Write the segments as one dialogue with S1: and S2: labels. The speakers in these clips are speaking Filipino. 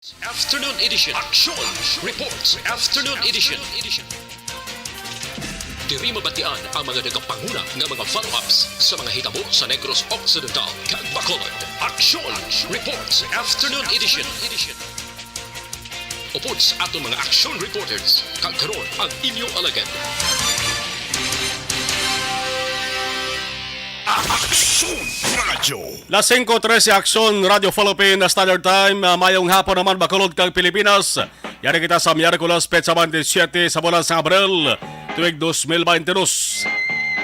S1: Afternoon edition. Aksyon Reports. Afternoon edition. Diri mabatian ang mga nagapanguna ng mga follow-ups sa mga hitabo sa Negros Occidental kag Bacolod. Aksyon Reports. Afternoon edition. Upod sa atong mga action reporters kag karon ang inyong alagad. Aksyon Radio.
S2: Las 5:13 Aksyon Radio Philippine Standard Time. Mayong hapon naman Bacolod kag Pilipinas. Yari kita sa Miyerkules Petsa 27 sa bulan sa Abril tuig 2022.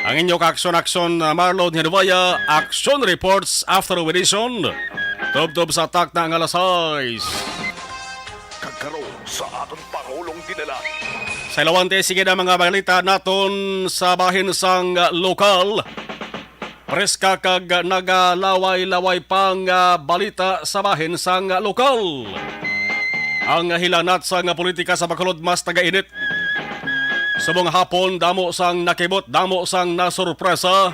S2: Ang inyong Aksyon Marlon Genovea, Action Reports After Edition. Tub-tub sa atak na ang alas 6.
S3: Kagkaroon sa atong Pangulong dinala.
S2: Sa ilawante, sige na mga balita naton sa bahin sang lokal. Preska kag nagalaway-laway pang balita sa bahin sang lokal. Ang hilanat sang politika sa Bacolod mas tagainit. Subong hapon, damo sang nakibot, damo sang nasurpresa.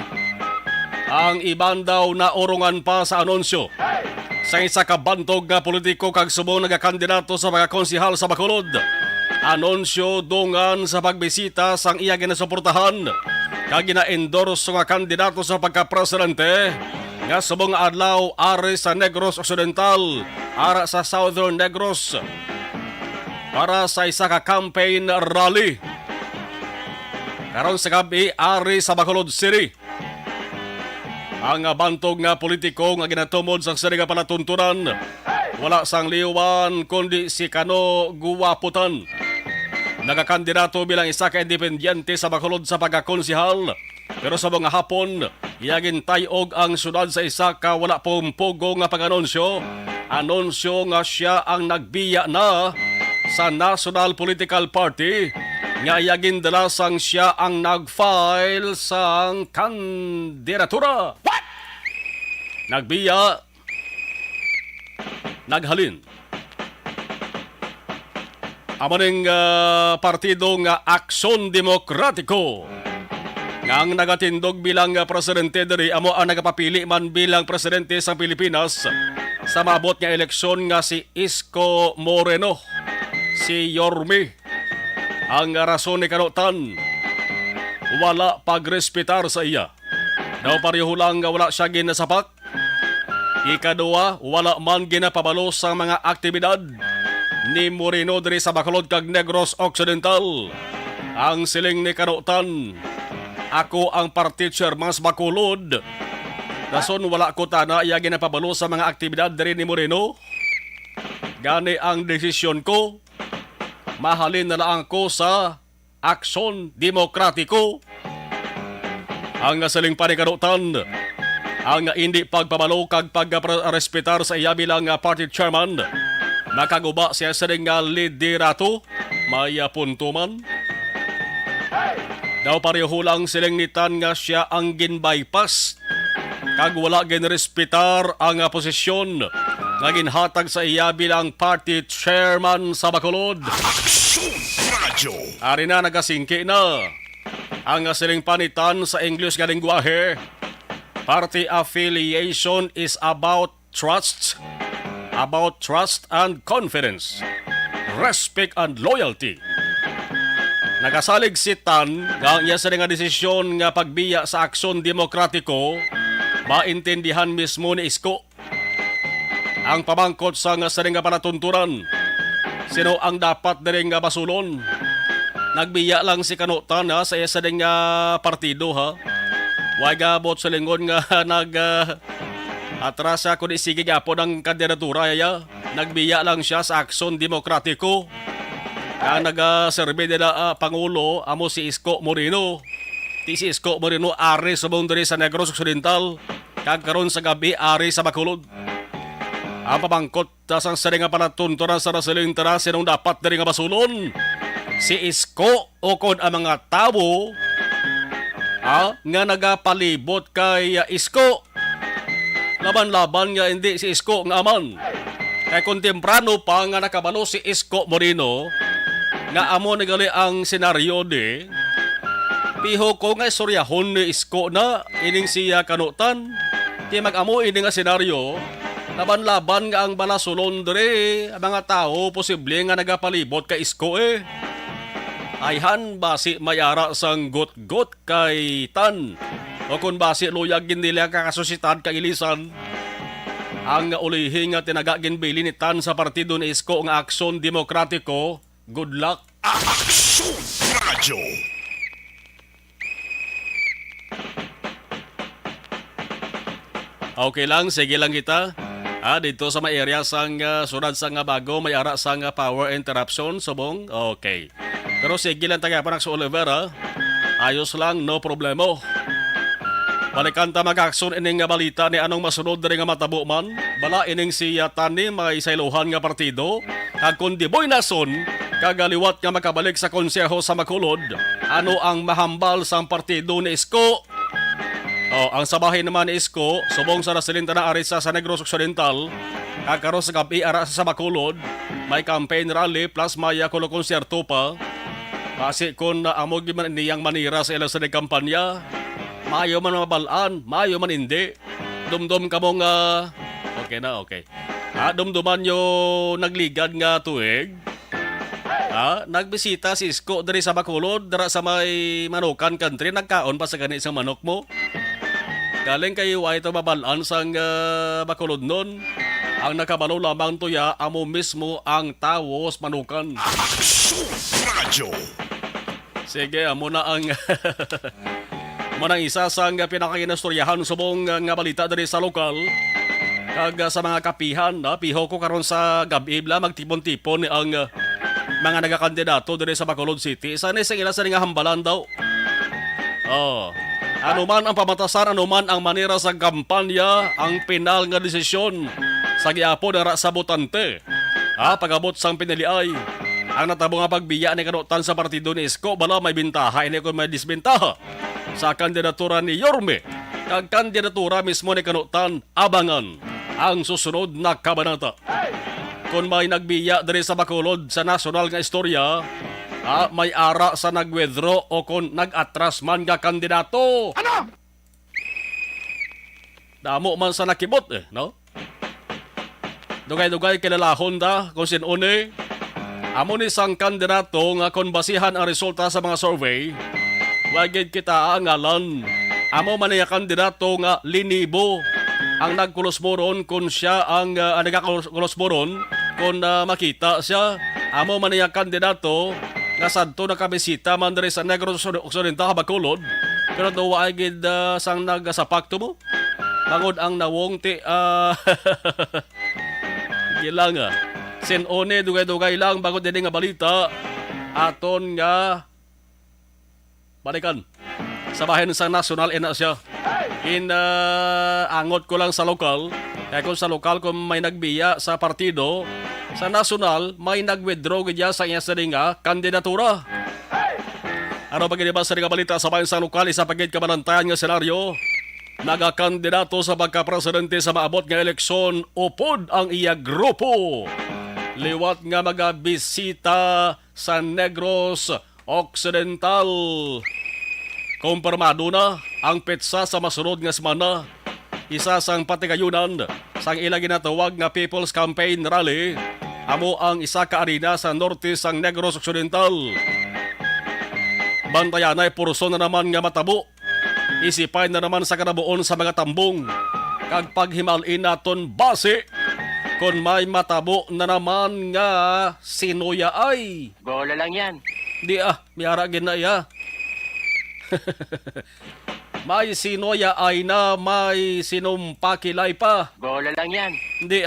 S2: Ang iban daw na urungan pa sa anunsyo. Sa isa ka bantog nga politiko kag subong nagakandidato sa mga konsihal sa Bacolod. Anunsyo dungan sa pagbisita sang iya ginasuportahan. Kag gina-endorse nga kandidato sa pagka-presidente nga subong adlaw ari sa Negros Occidental, ara sa Southern Negros para sa isa ka campaign rally. Karon sa gabi ari sa Bacolod City. Ang bantog nga politiko nga ginatumod sang sari nga palatuntunan wala sang liwan kundi si Kano Guwaputan. Nagakandidato bilang isa ka independyente sa Bacolod sa pagkakonsihal. Pero sa mga hapon, iyagin tayog ang syudad sa isa ka wala pumpugo nga pag-anunsyo. Anunsyo nga siya ang nagbiya na sa National Political Party. Nga iyagin dalasang siya ang nag-file sang kandidatura. What? Nagbiya, naghalin. Amaning partido nga Aksyon Demokratiko nga ang nagatindog bilang presidente diri amo ang nagapapili man bilang presidente sa Pilipinas sa maabot nga eleksyon nga si Isko Moreno, si Yorme. Ang rason ni kanutan wala pagrespetar sa iya. Daw pareho lang nga wala siya ginasapak. Ikaduwa, wala man ginapabalo sa mga aktibidad ni Moreno diri sa Bacolod kag Negros Occidental. Ang siling ni kanutan, ako ang party chairman sa Bacolod. Dason wala ko tana iya ginapabalo sa mga aktibidad diri ni Moreno. Gani ang desisyon ko, mahalin na lang ko sa Aksyon Demokratiko. Ang siling pa ni kanutan, ang hindi pagpabalo kag pagrespetar sa iya bilang party chairman. Nakaguba siya sa ring liderato, may punto man. Daw pareho lang silang nitan nga siya ang ginbypass. Kag wala ginrespetar ang posisyon nga ginhatag sa iya bilang party chairman sa Bacolod.
S3: Aksyon Radio.
S2: Ari na nagasingki na. Ang siling panitan sa English nga lingwahe. Party affiliation is about trust and confidence, respect and loyalty. Nagasalig si Tan nga iya sa nga desisyon nga pagbiya sa Aksyon Demokratiko, maintindihan mismo ni Isko. Ang pamangkot sa nga nga panatunturan, sino ang dapat diri nga basulon? Nagbiya lang si Kanutan sa iya sa nga partido ha. Wag gabot sa lingon nga atrasa ko di sige gapon ang kandidatura ya. Nagbiya lang siya sa Aksyon Demokratiko. Kaya nag-serve nila Pangulo amo si Isko Moreno. Si Isko Moreno ari sa boundary sa Negros Occidental. Kag karon sa gabi ari sa Bacolod. Ang pamangkot sang sari nga panatunturan sa nasiling tara sinong dapat diri nga basulon. Si Isko o kon ang mga tao nga nagapalibot kay Isko. Laban-laban nga hindi si Isko nga aman. Kay kung temprano pa nga nakabalo si Isko Moreno, nga amo nagali ang senaryo di, piho ko nga istoryahon ni Isko na ining siya kanutan, di mag-amo ining nga senaryo, Laban-laban nga ang balasulon dere, ang mga tao posible nga nagapalibot ka isko eh. Ayhan basi mayara sang got-got kay tan. O kung basi luyag nila kakasusitan kay ilisan. Ang ulihi nga tinagagin bili ni tan sa partido ni isko nga Aksyon Demokratiko, good luck.
S3: Aksyon Radyo.
S2: Okay lang, sige lang kita. Dito sa may area sang sunod sang bago, may ara sang power interruption, subong. Okay. Pero sige lang taga panak sa Olivera. Ayos lang, no problemo. Balikan ta mag-aksyon ining nga balita ni anong masunod diri nga matabo man. Bala ining si Tani may isailuhan nga partido. Kag kun di boy nason, kagaliwat nga makabalik sa konseho sa Makulod. Ano ang mahambal sang partido ni Isko? Ang sabahin naman ni Isko, subong sa nasilinta na arisa sa Negros Occidental, kakaroon sa gabi ara sa Bacolod, may campaign rally plus may konserto pa. Kasi kung amog man niyang manira sa ilang sa kampanya, mayo man mabalaan, mayo man hindi. Dumdum ka mong, okay na, okay. Dumduman nyo nagligad nga tuig. Nagbisita si Isko dari sa Bacolod, dara sa may Manukan country, nagkaon pa sa ganit sa manok mo. Galing kayo ay ito mabalaan sang Bacolod nun. Ang nakabalo lamang tuya, amo mismo ang tawos Manukan.
S3: Aksyon Radyo.
S2: Sige, amo na ang amo na isa sang pinakakinastoryahan subong nga balita dari sa lokal. Kag sa mga kapihan, piho ko karon sa gabi bla magtipon-tipon ang mga nagakandidato dari sa Bacolod City. Sana isang ila sa nga hambalan daw. Ano man ang pamatasan, ano man ang manera sa kampanya, ang pinal nga desisyon sa giapo na sa botante. Pagabot sang piniliay. Ang natabo nga pagbiya ni kanutan sa partido ni Isko, bala may bintaha, ini ko may disbintaha. Sa kandidatura ni Yorme, kag kandidatura mismo ni kanutan, abangan ang susunod na kabanata. Kung may nagbiya dari sa Bacolod sa nasyonal nga istorya, may ara sa nag-withdraw o kung nag-atras man nga kandidato.
S3: Ano?
S2: Damo man sa nakibot no? Dugay-dugay kilalahon da kung sinune. Amo ni sang kandidato nga kung basihan ang resulta sa mga survey, wagid kita ang ngalan. Amo man niya kandidato nga linibo ang nagkulosboron kung siya ang nagkakulosboron kung makita siya. Amo man niya kandidato nga sadto nakabisita man diri sa Negros Occidental, Bacolod, pero daw agid sang nagasapakto mo. Bangod ang nawong ti gilang sinone dugay-dugay lang bangod din nga balita aton nga balikan sa bahin sa nasyonal ina siya. Angot ko lang sa lokal. Kaya kung sa lokal kung may nagbiya sa partido, sa nasyonal may nag-withdraw gidya sa iya sa nga kandidatura. Ano ba giniba sa nga balita sa bayan sa lokal isa pagid kabalantayan nga senaryo? Nagakandidato sa pagka-presidente sa maabot nga eleksyon upod ang iya grupo. Liwat nga magabisita sa Negros Occidental. Kumpirmado na ang petsa sa masunod nga semana. Isa sang patigayunan sang ilang ginatawag nga People's Campaign Rally. Amo ang isa ka arena sa norte sang Negros Occidental. Bantayan ay purso na naman nga matabo. Isipay na naman sa kanabuon sa mga tambong. Kag paghimalin naton base kung may matabo na naman nga sinuya ay.
S4: Bola lang yan.
S2: Di miyara ginaya. May sinuya ay na may sinumpakilay pa.
S4: Bola lang yan.
S2: Di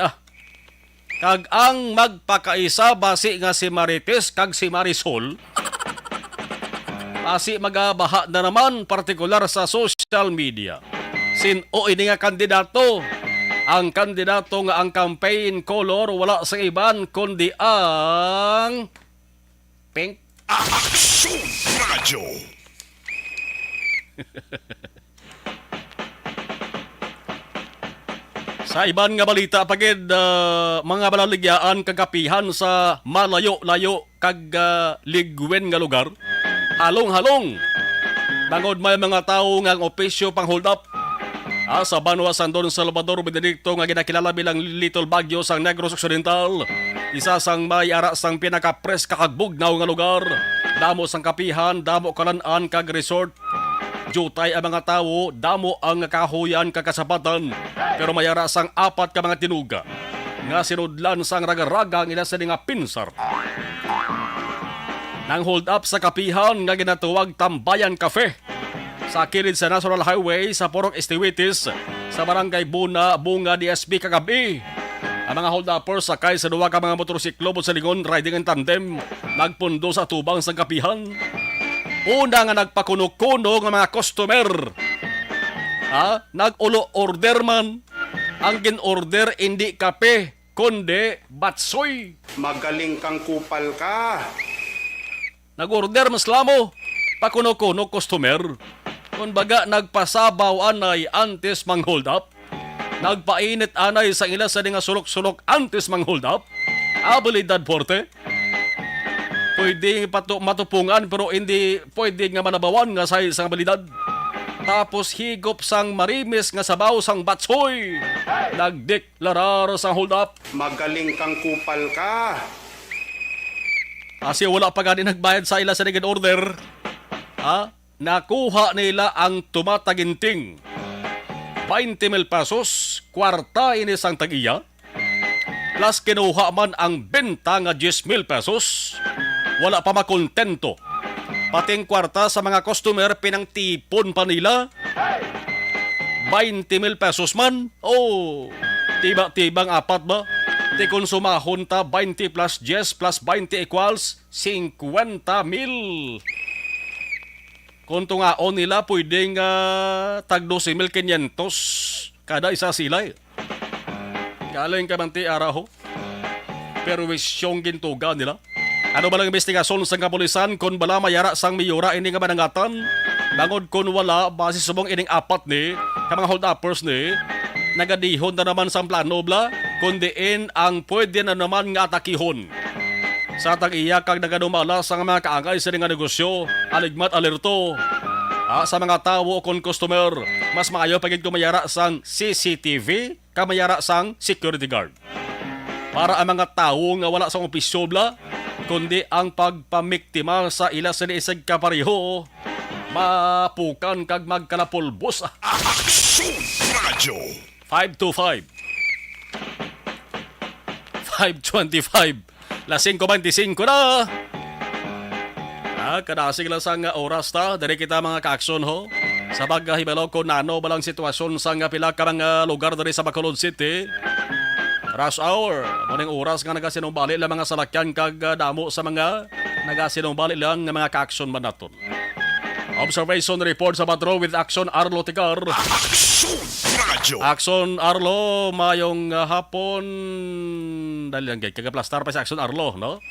S2: Kag ang magpakaisa basi nga si Marites kag si Marisol. Basi magabaha na naman partikular sa social media. Sino ini nga kandidato? Ang kandidato nga ang campaign color wala sa iban kundi ang pink.
S3: Aksyon Radyo.
S2: Sa iban nga balita pagid mga balaligyaan kagapihan sa malayo-layo kag ligwen nga lugar. Halong-halong. Bangod may mga tao nga opisyo pang hold up. Sa Banwa San Don Salvador, Benedicto nga ginakilala bilang Little Baguio sang Negros Occidental. Isa sang may ara sang pinaka-pres kakagbugnaw nga lugar. Damo sang kapihan, damo kalan-an kag resort. Jutay ang mga tawo, damo ang kahuyan kakasabatan. Pero may ara sang apat ka mga tinuga. Nga sinudlan sang raga-raga ang ila sa nga pinsar. Nang hold up sa kapihan nga ginatuwag Tambayan Cafe. Sa kilid sa National Highway sa Porok Estiwitis sa Barangay Buna, Bunga, DSB kagabi. Ang mga hold-uppers sakay sa duwa ka mga motorsiklo sa lingon riding in tandem nagpundo sa tubang sa kapihan. Una nga nagpakuno-kuno ng mga customer. Nag-ulo order man. Ang gin-order hindi kape, kundi batsoy.
S4: Magaling kang kupal ka.
S2: Nag-order mas lamo. Pakuno-kuno customer. Kung baga nagpasabaw anay antes mang hold up. Nagpainit anay sa ila sa nga sulok-sulok antes mang hold up. Abilidad porte. Pwede matupungan pero hindi pwede nga manabawan nga sa isang abilidad. Tapos higop sang marimis nga sabaw sang batsoy. Nagdeklarar sang hold up.
S4: Magaling kang kupal ka.
S2: Kasi wala pa gani nagbayad sa ila sa naging order. Nakuha nila ang tumataginting 20,000 pesos, kwarta ini sang tag-iya. Plus kinuha man ang benta nga 10,000 pesos. Wala pa makontento. Pating kwarta sa mga customer pinangtipon pa nila. 20,000 pesos man. Tiba-tibang apat ba? Di konsumahon ta 20 plus 10 plus 20 equals 50,000. Kung tungaon nila, pwedeng tag 12,500 kada isa sila. Galing ka man ti araho. Pero wisyong gintuga nila. Ano ba lang investigasyon sa kapulisan kung bala mayara sang miyura ini nga manangatan? Bangod kung wala, base subong ining apat ni, ka mga hold-uppers ni, nagadihon na naman sa plano bla, kundiin ang pwede na naman nga atakihon. Sa tag-iya kag nagadumala sa mga kaangay sa nga negosyo, aligmat alerto. Sa mga tawo kon customer, mas maayo pagid kumayara sang CCTV, kamayara sang security guard. Para ang mga tawo nga wala sa opisyo bla, kundi ang pagpamiktima sa ila sa isig kapareho, mapukan kag magkalapulbos.
S3: Aksyon Radio
S2: 525 525 Las 5:25 na. Kadasig lang sang oras ta. Dari kita mga ka-aksyon ho. Sa paghahibalo ko nano balang sitwasyon sang pila ka mga lugar dari sa Bacolod City. Rush hour. Muning oras nga nagasinumbali lang mga salakyan kag damo sa mga nagasinumbali lang ng mga ka-aksyon man naton. Observation report sa Patro with Aksyon Arlo Tigar.
S3: Aksyon Radio
S2: Aksyon Arlo, mayong hapon. Dahil lang kagaplastar pa sa Aksyon Arlo, no?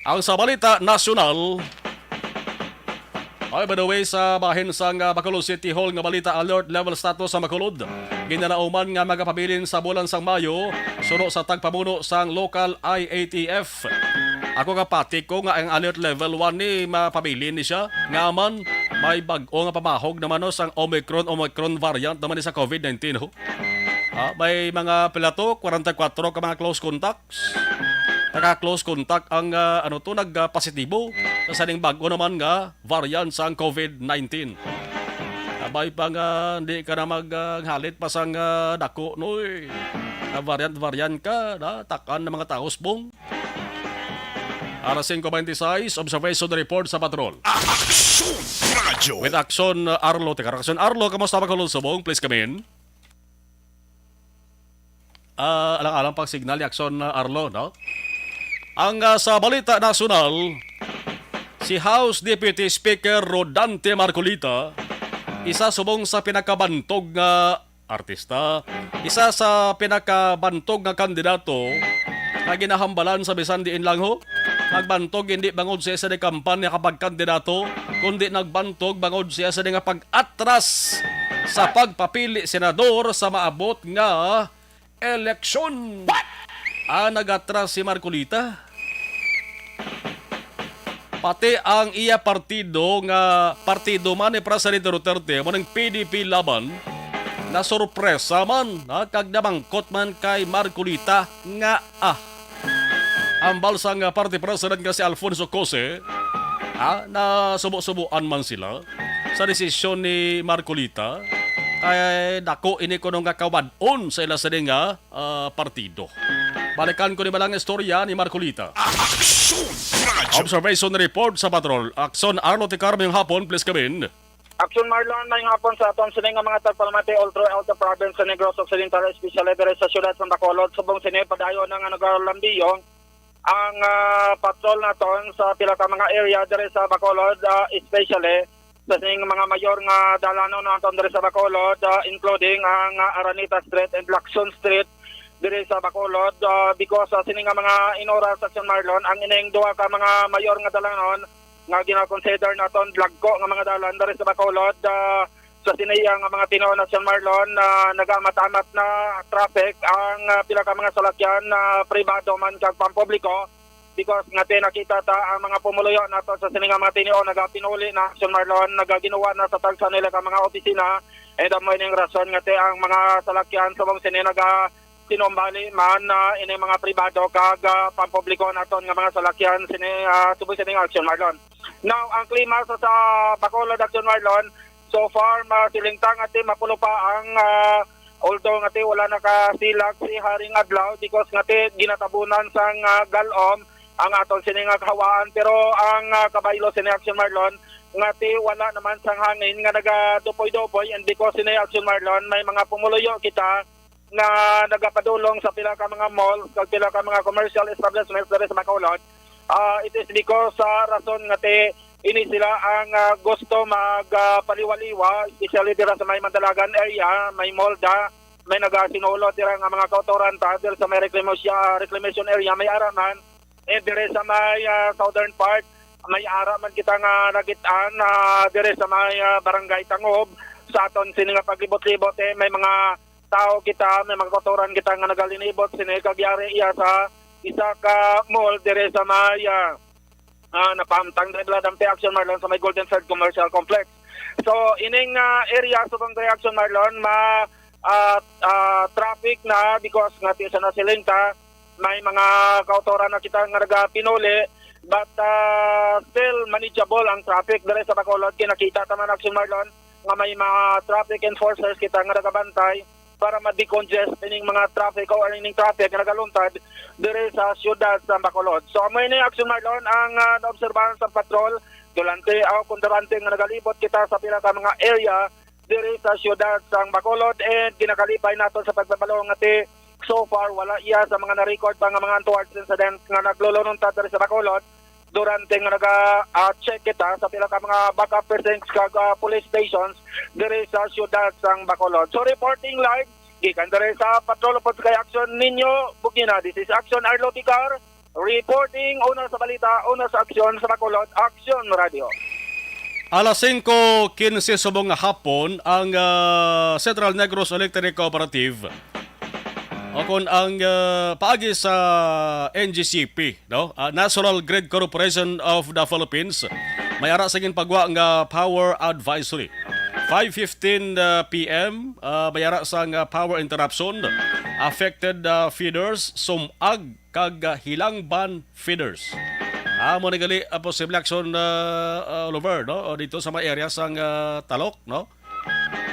S2: Ang sa balita nasyonal, ay by the way sa bahin sa Bacolod City Hall nga balita alert level status sa Bacolod. Ginanauman nga magapabilin sa bulan sang Mayo, suno sa tagpamuno sang local IATF. Ako kapati ko nga ang alert level 1 ni mapabilin ni siya. Nga man, may bag-o nga pamahog naman no, sang Omicron variant naman ni sa COVID-19 ho. May mga pilato, 44 ka mga close contacts. Naka-close contact ang nagpositibo sa saning bago naman nga variant sang COVID-19. Abay pa nga hindi ka na maghalit pa sang dako noy. Variant ka, takan ng mga taos bong. Alas 5:26, observation report sa patrol.
S3: Aksyon Radio
S2: With Aksyon Arlo. Aksyon Arlo, kamusta Bacolod Subong? Please come in. Alang-alang pang signal ni Aksyon Arlo, no? Ang sa balita nasyonal, si House Deputy Speaker Rodante Marcolita, isa subong sa pinakabantog nga artista, isa sa pinakabantog nga kandidato na ginahambalan sa bisan diin lang ho. Nagbantog hindi bangod siya sa di kampanya kapag kandidato, kundi nagbantog bangod siya sa di nga pag-atras sa pagpapili senador sa maabot nga eleksyon. Nagatras si Marcolita. Pati ang iya partido nga partido man ni Presidente Duterte mo ng PDP laban nasurpresa man kag namangkot man kay Marcolita nga ang balsang party president nga si Alfonso Cose na subo-subuan man sila sa desisyon ni Marcolita kay dako ini kuno nga kawadon sa ila sa nga partido. Balikan ko ni balang istorya ni Marcolita.
S3: Aksyon radyo.
S2: Observation report sa patrol. Aksyon Arlo Ticarming hapon, please come in.
S5: Aksyon Marlon, may hapon sa aton sining nga mga tagpalamate all throughout the province sa Negros Occidental, especially dere sa siyudad sa Bacolod, subong sini padayon nga nagalambiyo ang patrol naton sa pila ka mga area dere sa Bacolod, especially sa sining mga mayor nga dalanon naton dere sa Bacolod, including ang Araneta Street and Lacson Street diri sa Bacolod, because sining nga mga inora sa Aksyon Marlon ang ining duha ka mga mayor nga dalanon nga gina-consider naton lagko nga mga dalan diri sa Bacolod, sa sinaya nga mga tinuod na Aksyon Marlon nagamat-amat na traffic ang pila ka mga salakyan na pribado man kag pampubliko, because nga nakita ta ang mga pumuluyo nato sa sining nga mga tinuod nagapinuli na Aksyon Marlon nagaginawa na sa tagsa nila ka mga opisina, and mo ning rason nga ang mga salakyan subong sini sinumbali man ini mga pribado kag pampubliko naton nga mga salakyan sini subong sini Aksyon Marlon. Now ang klima sa Bacolod Aksyon Marlon, so far masilingtang mapulo pa ang although wala nakasilag si Haring Adlaw because ginatabunan sang galom ang aton sini nga kahawaan, pero ang kabaylo sini Aksyon Marlon wala naman sang hangin nga nagadupoy-dupoy, and because sini Aksyon Marlon may mga pumuluyo kita na nagapadulong sa pila ka mga malls kag pila ka mga commercial establishments diri sa Bacolod. It is because sa rason nga ini sila ang gusto magpaliwaliwa, especially dira sa may Mandalagan area, may Molda, may nagasinulod dira nga mga kautoran dira sa may reclamation area, may araman, and dira sa may southern part, may araman kita nga nagitan dira sa may barangay Tangob, sa aton sini nga paglibot-libot may mga tao kita, may mga kautoran kita nga nagalinibot sini kagyari iya sa isa ka mall dire sa may napamtang nila dampi Aksyon Marlon sa may Golden Thread Commercial Complex. So ining area subang dire Aksyon Marlon traffic na because nga sa nasilingta may mga kautoran na kita nga nagapinuli, but still manageable ang traffic dire sa Bacolod. Kinakita taman Aksyon Marlon nga may mga traffic enforcers kita nga nagabantay para ma-decongest ining mga traffic o ining traffic na nagaluntad dire sa siyudad sa Bacolod. So may ni Aksyon Marlon ang naobserbahan sa patrol durante o kundurante nga nagalibot kita sa pila ka mga area dire sa siyudad sa Bacolod, and ginakalipay nato sa pagbabalong nga so far wala iya sa mga na-record pa nga mga untoward incidents nga naglulununtad dire sa Bacolod durante nga naga-check kita sa pila ka mga backup precincts kag police stations dire sa siyudad sang Bacolod. So reporting live gikan dire sa patrol pod kay Aksyon ninyo Bugina. This is Aksyon Arlo Ticar reporting una sa balita, una sa Aksyon sa Bacolod, Aksyon Radio.
S2: Alas 5:15 subong hapon ang Central Negros Electric Cooperative Akon ang paagi sa NGCP, no? National Grid Corporation of the Philippines, may ara sa pagwa nga power advisory. 5:15 PM, may ara sa power interruption, affected feeders, sumag kag hilangban feeders. Mo nagali posible action all over, no? Dito sa mga area sang Talok, no?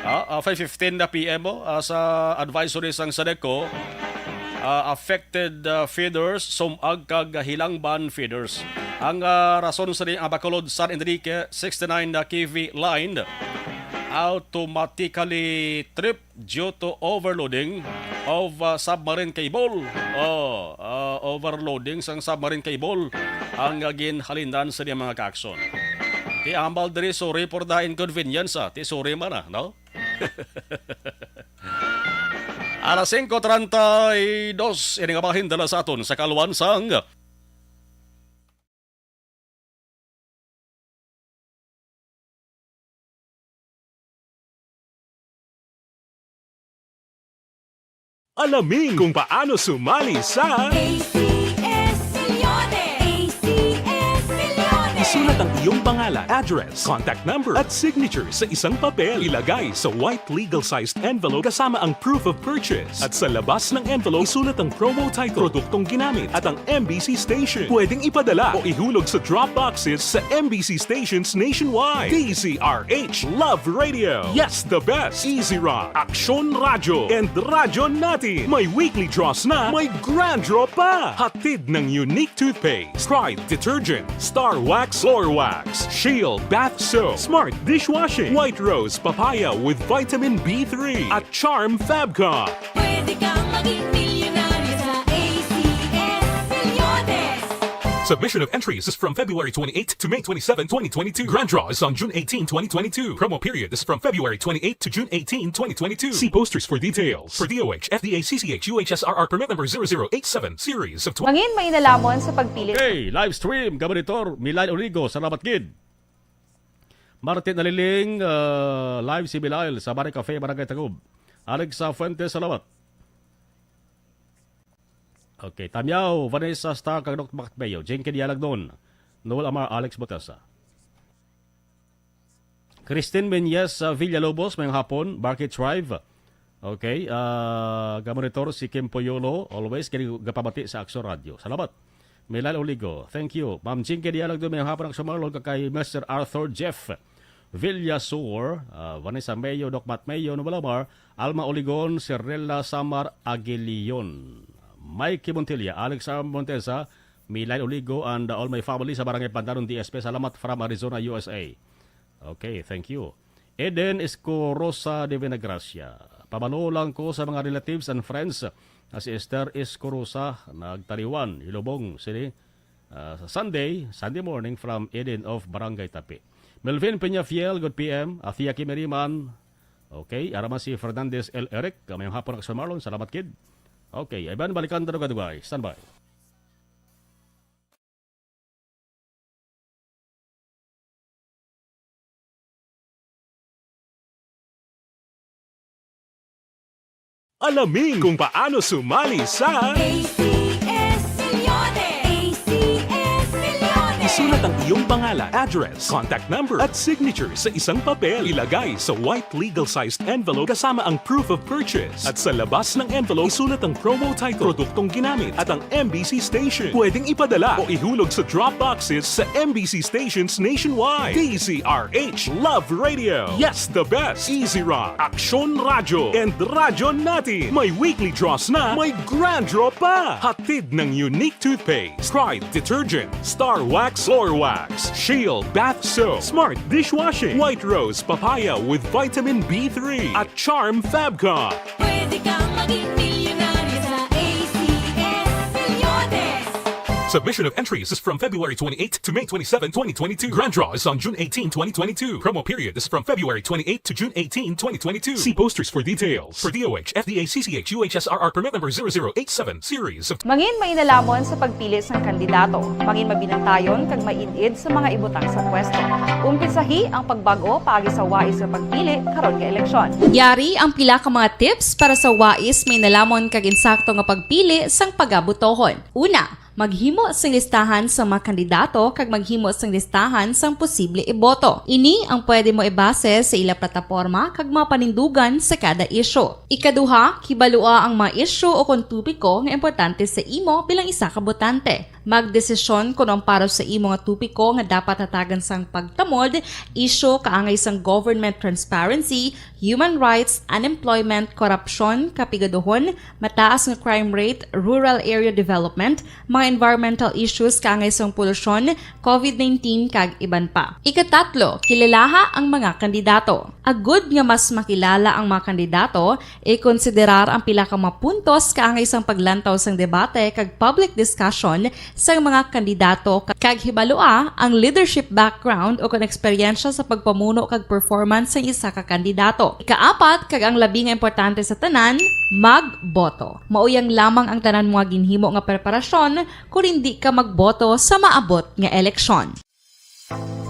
S2: 5:15 PM sa advisory sang SADECO, affected feeders, sumag kag hilangban feeders. Ang rason sa Bacolod San Enrique 69 kV line automatically trip due to overloading of submarine cable. Overloading sang submarine cable ang ginhalindan sa mga ka-aksyon. Ti ambal diri sorry for the inconvenience, ti sorry man no? Alas 5:32 ini nga bahin dala sa aton sa kaluan sang
S6: Alamin kung paano sumali sa
S7: ACS Milyones! ACS Milyones!
S6: Isulat ang iyong pangalan, address, contact number at signature sa isang papel. Ilagay sa white legal-sized envelope kasama ang proof of purchase. At sa labas ng envelope, isulat ang promo title, produktong ginamit at ang MBC station. Pwedeng ipadala o ihulog sa drop boxes sa MBC stations nationwide. DZRH Love Radio. Yes, the best. Easy Rock, Aksyon Radio, and Radyo Natin. May weekly draws na, may grand draw pa. Hatid ng unique toothpaste, Pride Detergent, Star Wax Floor Wax, Shield Bath Soap, Smart Dishwashing, White Rose Papaya with Vitamin B3, at Charm Fabcon.
S7: Pwede kang maging milyonaryo sa ACS Milyones.
S6: Submission of entries is from February 28 to May 27, 2022. Grand draw is on June 18, 2022. Promo period is from February 28 to June 18, 2022. See posters for details. For DOH, FDA, CCH, UHSRR permit number 0087 series of
S8: Mangin may nalamon sa pagpili.
S2: Okay, live stream, Gabanitor, Milay Origo, salamat kid. Martin Naliling, live si Milail sa Barangay Cafe, Barangay Tagub. Alexa Fuentes, salamat. Okay, Tamyaw, Vanessa Star, Kagdok Makatbeyo, Jenkin Dialag doon, Noel Amar, Alex Botesa. Christine Menyes, Villalobos, mayong hapon, Barkit Drive. Okay, Gabanitor, si Kim Poyolo, always, gapabati sa Aksyon Radio. Salamat. Milal Oligo, thank you. Ma'am Jinky Dialag doon, may hapon ang Marlon kay Mr. Arthur Jeff Villasur, Vanessa Mayo, Doc Matt Mayo, Nubalamar, Alma Oligon, Cirella Samar Aguilion, Mikey Montilla, Alex Montesa, Milay Oligo, and all my family sa Barangay Pandanon DSP. Salamat from Arizona, USA. Okay, thank you. Eden Escorosa de Venegracia. Pabalo lang ko sa mga relatives and friends si Esther Escorosa, nagtariwan, Ilobong City, Sunday morning from Eden of Barangay Tapi. Melvin Peñafiel, good PM. Athia Kimeriman, okay. Araman si Fernandez L. Eric, mayong hapon Aksyon Marlon, salamat kid. Okay, Ivan balikan na Dubai, standby.
S6: Alamin kung paano sumali sa
S7: ACS Milyones. ACS Milyones.
S6: Isulat ang iyong pangalan, address, contact number at signature sa isang papel. Ilagay sa white legal-sized envelope kasama ang proof of purchase. At sa labas ng envelope, isulat ang promo title, produktong ginamit at ang MBC station. Pwedeng ipadala o ihulog sa drop boxes sa MBC stations nationwide. DZRH Love Radio. Yes, the best. Easy Rock, Aksyon Radio, and Radyo Natin. May weekly draws na, may grand draw pa. Hatid ng unique toothpaste, Pride Detergent, Star Wax Floor Wax, Shield Bath Soap, Smart Dishwashing, White Rose Papaya with Vitamin B3, at Charm Fabcon.
S7: Pwede kang maging milyonaryo sa ACS Milyones.
S6: Submission of entries is from February 28 to May 27, 2022. Grand draw is on June 18, 2022. Promo period is from February 28 to June 18, 2022. See posters for details. For DOH, FDA, CCH, UHSRR permit number 0087 series of
S8: Mangin may nalamon sa pagpili ng kandidato. Mangin mabinantayon kag maidid sa mga ibutang sa pwesto. Umpisahi ang pagbago paagi sa wais sa pagpili karon nga eleksyon.
S9: Yari ang pila ka mga tips para sa wais may nalamon kag insakto nga pagpili sang pagabutohon. Una, maghimo sang listahan sa mga kandidato kag maghimo sang listahan sang posible iboto. Ini ang pwede mo ibase sa ila plataporma kag mga panindugan sa kada isyu. Ikaduha, kibalua ang mga isyu o kung tupiko nga importante sa imo bilang isa ka botante. Magdesisyon kung ang para sa imo nga tupiko nga dapat hatagan sang pagtamod, isyu kaangay sang government transparency, human rights, unemployment, korupsyon, kapigaduhon, mataas nga crime rate, rural area development, mga environmental issues kaangay sang polusyon, COVID-19 kag iban pa. Ikatatlo, kilalaha ang mga kandidato. Agud nga mas makilala ang mga kandidato, i-konsiderar ang pila ka mga puntos kaangay sang paglantaw sang debate kag public discussion sang mga kandidato kag hibalua ang leadership background o kung eksperyensya sa pagpamuno kag performance sa isa ka kandidato. Ikaapat, kag ang labi nga importante sa tanan, magboto. Mauyang lamang ang tanan mga ginhimo nga preparasyon kung hindi ka magboto sa maabot nga eleksyon.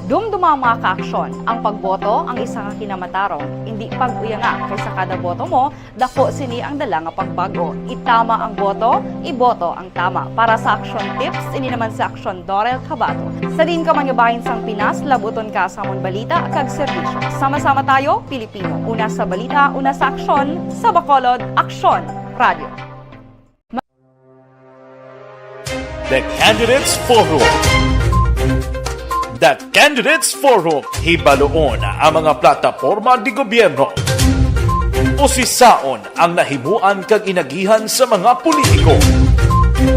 S8: Dumduma ang mga kaaksyon, ang pagboto ang isa ka kinamatarong, hindi pag-uya nga kaysa kada boto mo, dako sini ang dala nga pagbago. Itama ang boto, iboto ang tama. Para sa action tips, ini naman sa Aksyon Dorel Cabato. Sa din ka mangyubahin sang Pinas, labuton ka sa amon balita kag serbisyo. Sama-sama tayo, Pilipino. Una sa balita, una sa aksyon, sa Bacolod, Aksyon Radio.
S10: The Candidates Forum. The Candidates Forum, hibaloon ang mga plataporma di gobyerno. Usisaon ang nahimuan kag inagihan sa mga politiko.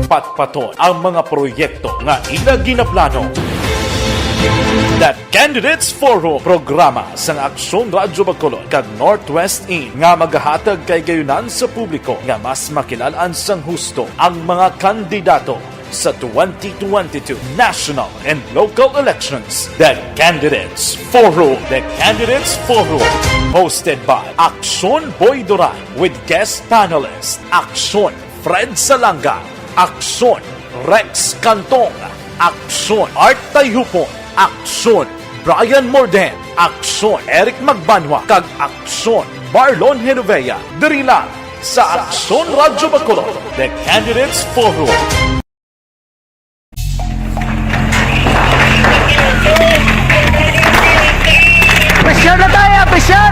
S10: Patpaton ang mga proyekto nga ila ginaplano. The Candidates Forum, programa sang Aksyon Radyo Bacolod kag Northwest In nga magahatag kay gayunan sa publiko nga mas makilalaan sang husto ang mga kandidato sa 2022 national and local elections. The Candidates Forum. The Candidates Forum. Hosted by Aksyon Boy Duran with guest panelists Aksyon Fred Salanga, Aksyon Rex Cantong, Aksyon Art Tayhupon, Aksyon Brian Morden, Aksyon Eric Magbanwa, kag Aksyon Marlon Genovea. Diri lang sa Aksyon Radyo Bacolod. The Candidates Forum.
S11: Pressure na tayo! Pressure!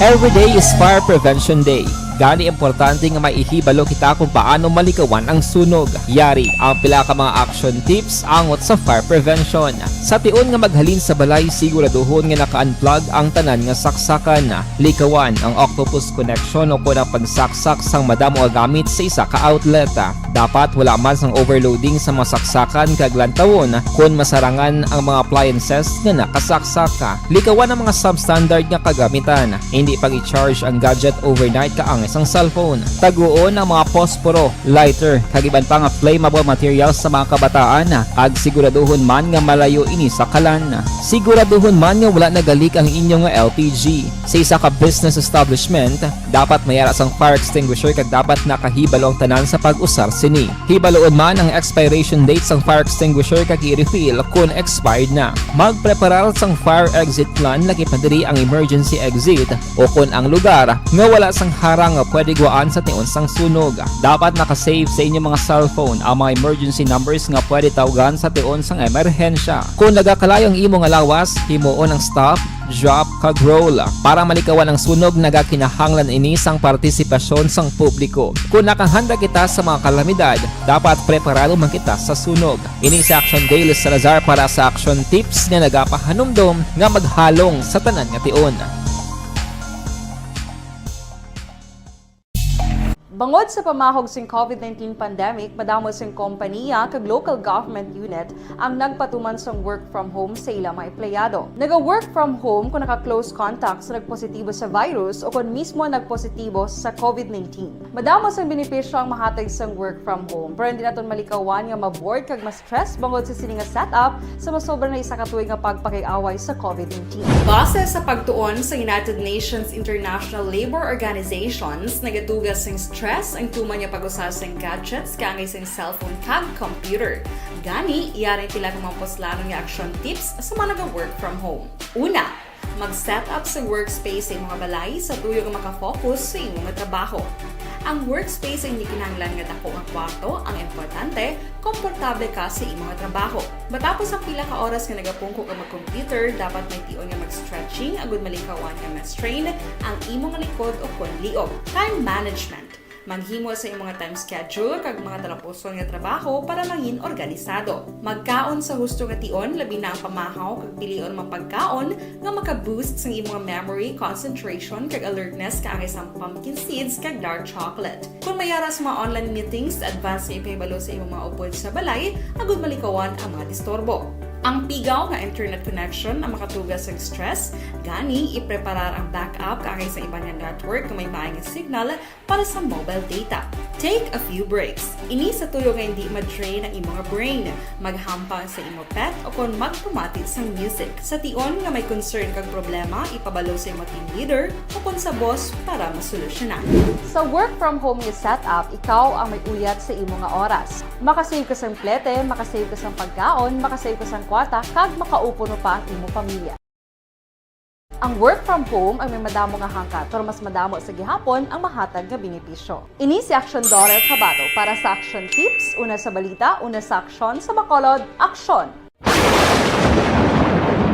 S12: Every day is Fire Prevention Day. Gani importante nga maihibalo kita kung paano malikawan ang sunog. Yari ang pila ka mga action tips angot sa fire prevention. Sa tion nga maghalin sa balay, siguraduhon nga naka-unplug ang tanan nga saksakan. Likawan ang octopus connection o ang pagsaksak sang madamo nga gamit sa isa ka outlet. Dapat wala man sang overloading sa mga saksakan kag lantawon kung masarangan ang mga appliances nga nakasaksaka. Likawan ang mga substandard nga kagamitan. Hindi pag i-charge ang gadget overnight kaang isang cellphone. Taguon ang mga posporo, lighter, kag iban pa nga flammable materials sa mga kabataan. Kag siguraduhon man nga malayo ini sa kalan. Siguraduhon man nga wala nagalik ang inyong LPG. Sa isa ka business establishment, dapat mayara sang fire extinguisher kag dapat nakahibalo ang tanan sa pag-usar sini. Hibaloon man ang expiration date sang fire extinguisher kag i-refill kung expired na. Magpreparar sang fire exit plan laki padiri ang emergency exit o kung ang lugar nga wala sang harang nga pwede guaan sa tion sang sunog. Dapat nakasave sa inyong mga cellphone ang mga emergency numbers nga pwede tawagan sa tion sang emerhensya. Kung nagakalayo ang imong alawas, himuon ang stop, drop, kag roll. Para malikawan ang sunog, nagakinahanglan ini sang partisipasyon sang publiko. Kung nakahanda kita sa mga kalamidad, dapat preparado man kita sa sunog. Ini sa Action Daily Salazar para sa action tips nga nagapahanumdom nga maghalong sa tanan nga tion.
S8: Bangod sa pamahog sing COVID-19 pandemic, madamo sing kompanya kag local government unit ang nagpatuman sang work from home sa ilang mga empleyado. Naga-work from home kung naka-close contact sa nagpositibo sa virus o kung mismo nagpositibo sa COVID-19. Madamo sang benepisyo ang mahatag sang work from home, pero hindi naton malikawan nga ma-bored kag ma-stress bangod sa sini nga setup sa masobra na isa ka tuig nga pagpakiaway sa COVID-19. Base sa pagtuon sa United Nations International Labor Organizations, nagatugas sing stress ang tuman niya pag-usar sa gadgets kangay sa cellphone kag computer. Gani, iyaray tila ng mga poslano nga action tips sa mga nag-work from home. Una, mag-set up sa workspace sa mga balay sa tuyo nga makafocus sa imong trabaho. Ang workspace ay hindi kinahanglan nga dako nga kwarto, ang importante, komportable ka sa imong trabaho. Matapos ang pila ka oras nga nagapungko ka mag-computer, dapat may tion nga mag-stretching agud malikawan nga ma-strain ang imong likod o kon liog. Time management. Manghimo sa imong time schedule kag mga talapuson nga trabaho para mangin organisado. Magkaon sa husto nga tion, labi na ang pamahaw kag pilion mapagkaon nga maka-boost sa imong memory, concentration kag alertness kaangay sa pumpkin seeds kag dark chocolate. Kung mayara sa mga online meetings, advance sa ipahibalo sa imong mga upod sa balay, agud malikawan ang mga disturbo. Ang pigaw nga internet connection ang makatugas sa stress, gani ipreparar ang backup kaagay sa iba nga network kung may maayong signal para sa mobile data. Take a few breaks. Ini sa tuyo nga hindi ma-drain ang imong brain, maghampang sa imong pet o kung magpumati sa music. Sa tion nga may concern kag problema, ipabalo sa imong team leader o kung sa boss para masolusyonan. Sa work from home nga setup, ikaw ang may uyat sa imong nga oras. Makasave ka sa plete, makasave ka sa pagkaon, makasave ka sa kwata, kag makaupo no pa ang imong pamilya. Ang work from home ay may madamo nga hangkat, pero mas madamo sa gihapon ang mahatag nga benepisyo. Ini si Aksyon Dorel Cabato para sa Action Tips, una sa balita, una sa aksyon, sa Bacolod, Aksyon!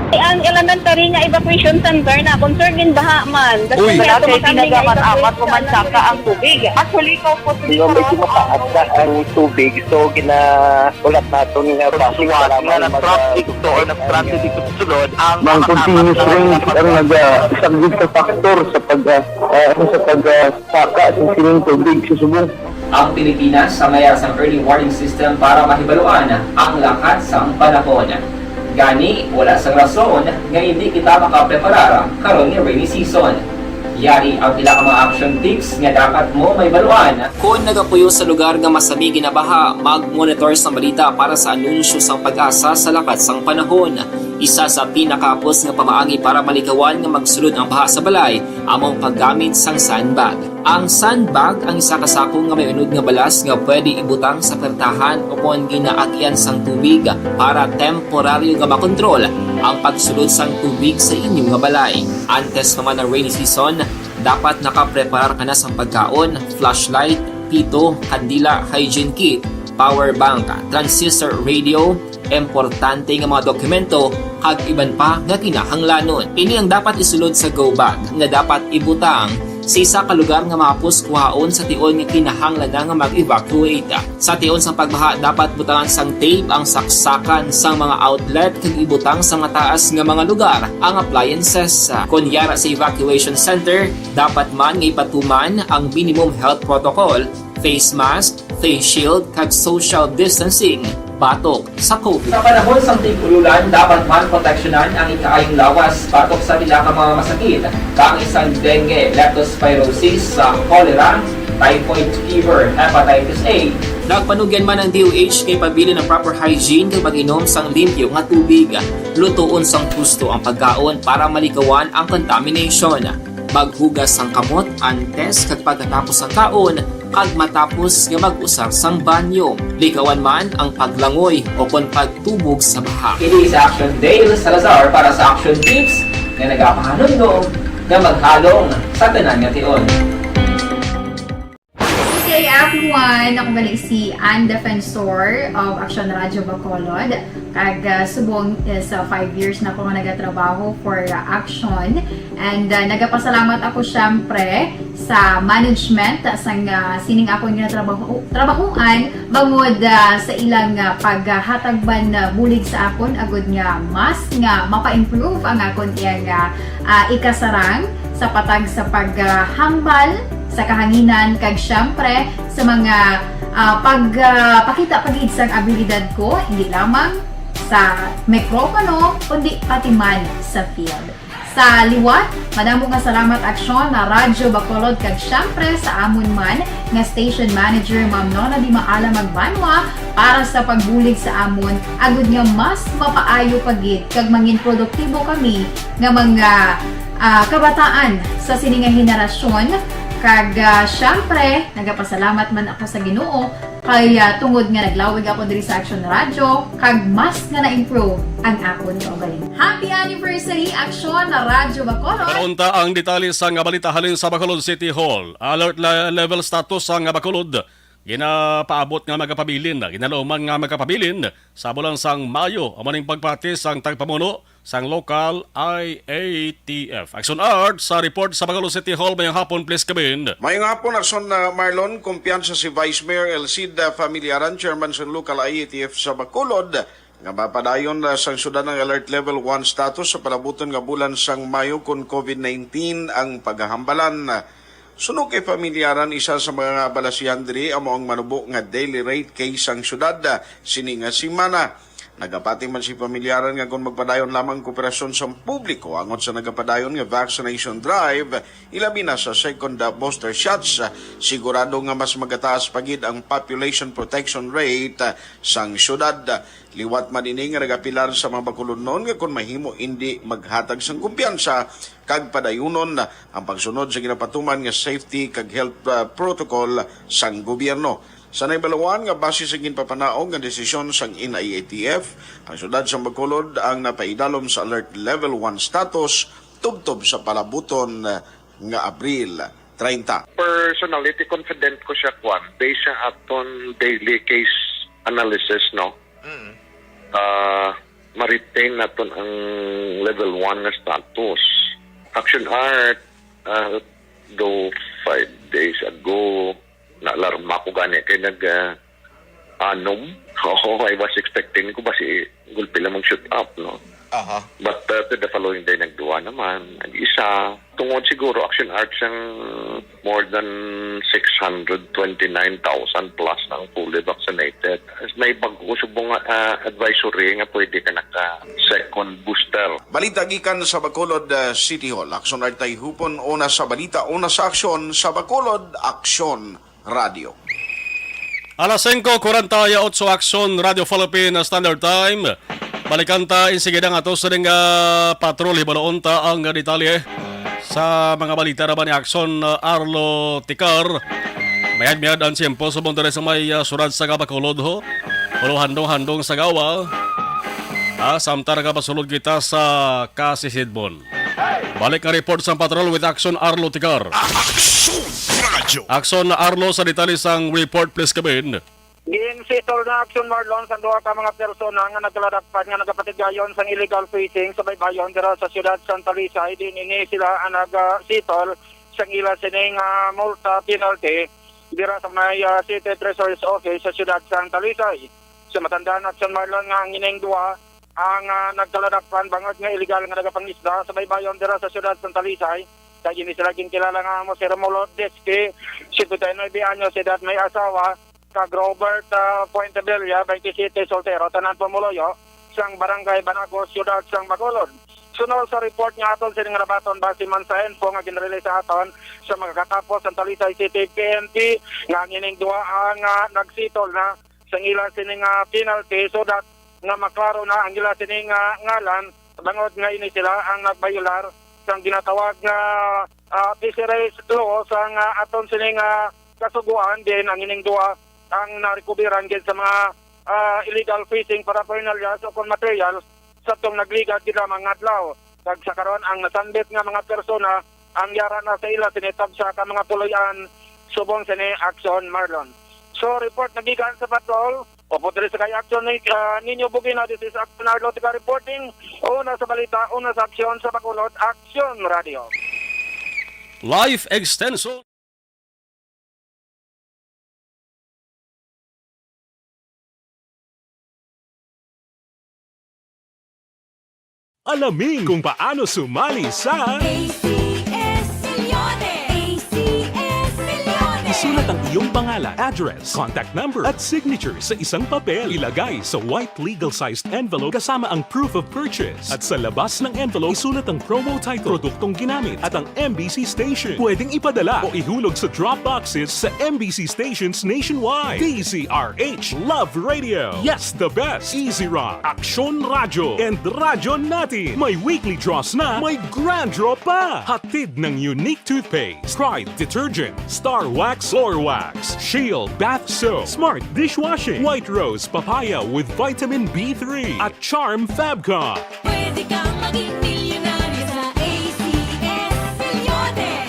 S13: Ang elementary nga evacuation center na concern din baha man. Kasi pinagaman-apat kumansaka ang tubig. Actually, ko po
S11: medyo mataas na ang tubig. So, ginaulat natin nga pasiwat nga nag-traffic to or nag-traffic dito sa sulod. Ang continuous range ang nag-subject sa factor sa pagsaka sa sining tubig sa subong.
S12: Ang Pilipinas sa mayroon sa early warning system para mahibaluan ang lakat sa panahon. Gani, wala sang rason nga hindi kita makapreparar karon nga rainy season. Yari ang pila ka mga action tips nga dapat mo may baluan. Kung nagapuyo sa lugar nga masabi ginabaha, mag-monitor sa balita para sa anunsyo sang pag-asa sa lakat sang panahon. Isa sa pinakapos nga pamaagi para malikawan nga magsulod ang baha sa balay, among paggamit sang sandbag. Ang sandbag ang isa kasakong nga may unod nga balas nga pwede ibutang sa pertahan o kung ginaagyan sang tubig para temporaryo nga makontrol ang pagsulod sang tubig sa inyong nga balay. Antes naman ng rainy season, dapat nakapreparar ka na sa pagkaon, flashlight, pito, kandila, hygiene kit, power bank, transistor radio, importante nga mga dokumento, kag iban pa nga kinahanglanon. Ini ang dapat isulod sa go bag nga dapat ibutang sa isa ka lugar nga mapos kuhaon sa tion nga kinahanglan nga mag-evacuate. Sa tion sang pagbaha dapat butangan sang tape ang saksakan sang mga outlet kag ibutang sa mataas nga mga lugar ang appliances. Kunyara sa evacuation center, dapat man nga ipatuman ang minimum health protocol, face mask, face shield kag social distancing batok sa COVID. Sa panahon sa tigululan, dapat man proteksyonan ang ikaayong lawas batok sa pila ka mga masakit, kang isang dengue, leptospirosis, cholera, typhoid fever, hepatitis A. Nagpanugyan man ang DOH kay pabili ng proper hygiene kay pag-inom sang limpyo nga tubig. Lutuon sang gusto ang pagkaon para malikawan ang contamination. Maghugas sang kamot antes kag pagkatapos ang kaon kag matapos nga mag-usar sang banyo. Likawan man ang paglangoy o kon pagtubog sa baha. It is Action Dale Salazar para sa Action Tips nga nagapahanundong nga maghalong sa tanan nga tion.
S14: Good day everyone! Ako balik si Ann Defensor of Aksyon Radio Bacolod. Kag subong sa 5 years na ako nga nagatrabaho for Aksyon. And nagapasalamat ako syempre sa management sang sining ako nga trabahuan bangod sa ilang paghatagban bulig sa akon agud nga mas nga mapa-improve ang akon iyang ikasarang sa patag sa paghambal sa kahanginan kag syempre sa mga pagpakita pagid sang abilidad ko hindi lamang sa mikropono kundi pati man sa field. Sa liwat, madamo nga salamat Aksyon na Radyo Bacolod kag syempre sa amon man nga station manager Ma'am Nona Di Maala Magbanwa para sa pagbulig sa amon agud nga mas mapaayo pagid kag mangin produktibo kami nga mga kabataan sa sininga henerasyon. Kag syempre, nagapasalamat man ako sa Ginoo kay tungod nga naglawig ako diri sa Aksyon Radio kag mas nga na-improve ang akon kaugalingon. Happy anniversary Aksyon na Radyo Bacolod.
S2: Karonta ang detalye sa nga balita halin sa Bacolod City Hall. Alert level status sa nga Bacolod. Ginapaabot nga magapabilin, ginalauman nga magapabilin sa bulan sang Mayo. Amaning pagpati sang tagpamuno sang local IATF. Aksyon Art sa report sa Bacolod City Hall mayang hapon, please kabin.
S4: Mayong hapon, Aksyon Marlon, kumpiyansa si Vice Mayor Elcida Familiaran, Chairman sa local IATF sa Bacolod, nga mapadayon sang sudan ng alert level 1 status sa palabuton nga bulan sang Mayo kung COVID-19 ang paghahambalan. Sunog kay Familiaran, isa sa mga balasihan diri amo ang manubo nga daily rate case sang syudad sining simana. Nagapati man si pamilyaran nga kung magpadayon lamang kooperasyon sa publiko angot sa nagapadayon nga vaccination drive, ilabi na sa second booster shots, sigurado nga mas magataas pagid ang population protection rate sang syudad. Liwat man ini nga nagapilar sa mga bakulod noon nga kung mahimo hindi maghatag sang kumpiyansa kag padayunon ang pagsunod sa ginapatuman nga safety kag health protocol sang gobyerno. Sa naibaluan nga base sa ginpapanaog nga desisyon sang IATF, ang syudad sa Bacolod ang napaidalom sa alert level 1 status tubtob sa palabuton nga Abril 30.
S15: Personality confident ko siya kwan based sa aton daily case analysis no. Ma-retain naton ang level 1 na status. Action Art though 5 days ago naalarma ko gani kay nag-anom. I was expecting ko ba si gulpi lamang shoot up, no? But the following day, nagduwa naman. Nag-isa. Tungod siguro, Action Arts ang more than 629,000 plus ng fully vaccinated. May bago subong advisory nga pwede ka naka-second booster.
S4: Balita gikan sa Bacolod City Hall. Aksyon Art tay hupon una sa balita, una sa aksyon sa Bacolod Aksyon Radio.
S2: Alas 5:48 Aksyon Radio Philippine Standard Time. Balikan ta insigida nga to sa ring patrol hibaloon ta ang detalye sa mga balita naman ni Aksyon Arlo Tikar. Mayad-mayad ang siyempo subong dere sa may surad sa Bacolod ho. Ulo handong-handong sa gawa. Samtara ka pasulod kita sa Kasisidbon. Balik ang report sa patrol with Aksyon Arlo Tikar.
S3: Aksyon Radio.
S2: Aksyon Arlo sa detalye sang report please kabin.
S5: Ginsitol na Aksyon Marlon sa duha ka mga persona nga naglarakpan nga nagapatigayon sang illegal fishing sa baybayon dira sa siyudad Santa Lucia. Din ini sila ang nagsitol sang ila sining multa penalty dira sa may City Treasurer's Office sa siyudad Santa Lucia. Sa matandaan Aksyon Marlon nga ang ining duha ang nagdaladakpan bangod nga illegal nga nagapangisda sa baybayon dira sa siyudad Santa Lucia. Kaya ini sila kilala nga mo si Romulo Deski, 79 anyos, edad may asawa, kag Robert Puentebella, 27, soltero, tanan Pumuloyo, sang barangay Banagos, siyudad sang Bacolod. Sunod sa report nga aton sining rabaton base man sa info nga ginrelease sa aton sa magkatapos ang Talisay City PNP nga ining duha ang nagsitol na sang ila sining penalty so that nga maklaro na ang ila sining ngalan bangod nga ini sila ang nagbayular sang ginatawag nga fisheries law sang aton sining kasuguan din ang ining duha ang narekubiran gid sa mga illegal fishing paraphernalia o kon materials sa tong nagligad gid mga adlaw. Kag sa karon ang nasambit nga mga persona ang yara na sa ila tinitab sa ka mga puloy-an subong sa ni Aksyon Marlon. So report nagikan sa patrol o po sa kay Aksyon ninyo bugina. This is Aksyon Arlo Tika reporting. Una sa balita, una sa aksyon sa Bacolod Aksyon Radio.
S2: Life Extenso.
S6: Alamin kung paano sumali sa
S7: ACS Milyones! ACS Milyones!
S6: Isulat ang iyong pangalan, address, contact number at signature sa isang papel. Ilagay sa white legal-sized envelope kasama ang proof of purchase. At sa labas ng envelope, isulat ang promo title, produktong ginamit at ang MBC station. Pwedeng ipadala o ihulog sa drop boxes sa MBC stations nationwide. DZRH Love Radio. Yes, the best. Easy Rock, Aksyon Radio, and Radyo Natin. May weekly draws na, may grand draw pa. Hatid ng unique toothpaste, Pride Detergent, Star Wax Floor Wax, Shield Bath Soap, Smart Dishwashing, White Rose Papaya with Vitamin B3 at Charm Fabcon.
S7: Pwede kang maging milyonaryo sa ACS Milyones!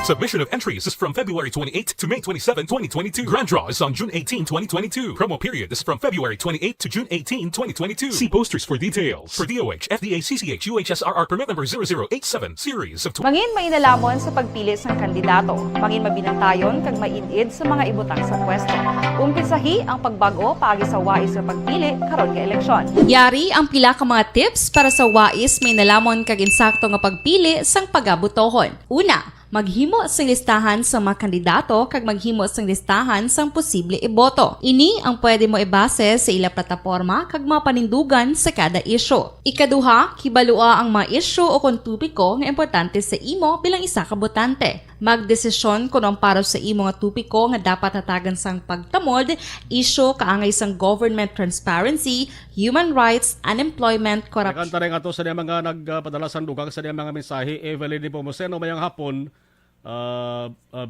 S6: Submission of entries is from February 28 to May 27, 2022. Grand draw is on June 18, 2022. Promo period is from February 28 to June 18, 2022. See posters for details. For DOH, FDA, CCH, UHSRR permit number 0087, series of...
S8: Mangin mainalamon sa pagpili sang kandidato. Mangin mabinantayon kag mainid sa mga ibutang sa pwesto. Umpisahi ang pagbago paagi sa wais sa pagpili karon nga eleksyon.
S9: Yari ang pila ka mga tips para sa wais may nalamon kag insakto nga pagpili sang pagabutohon. Una, maghimo sa listahan sa mga kandidato kag maghimo sa listahan sa posible iboto. Ini ang pwede mo ibase sa ila plataporma kag mga panindugan sa kada isyu. Ikaduha, kibalua ang mga isyu o kung tupiko nga importante sa imo bilang isa ka botante. Magdesisyon kung ang para sa imo nga tupiko nga dapat hatagan sang pagtamod, isyu kaangay sang government transparency, human rights, unemployment, corruption.
S2: Kanta rin ato sa niya mga nagpadala sa dugang sa niya mga mensahe. Evelyn Di Pomoseno mayang hapon,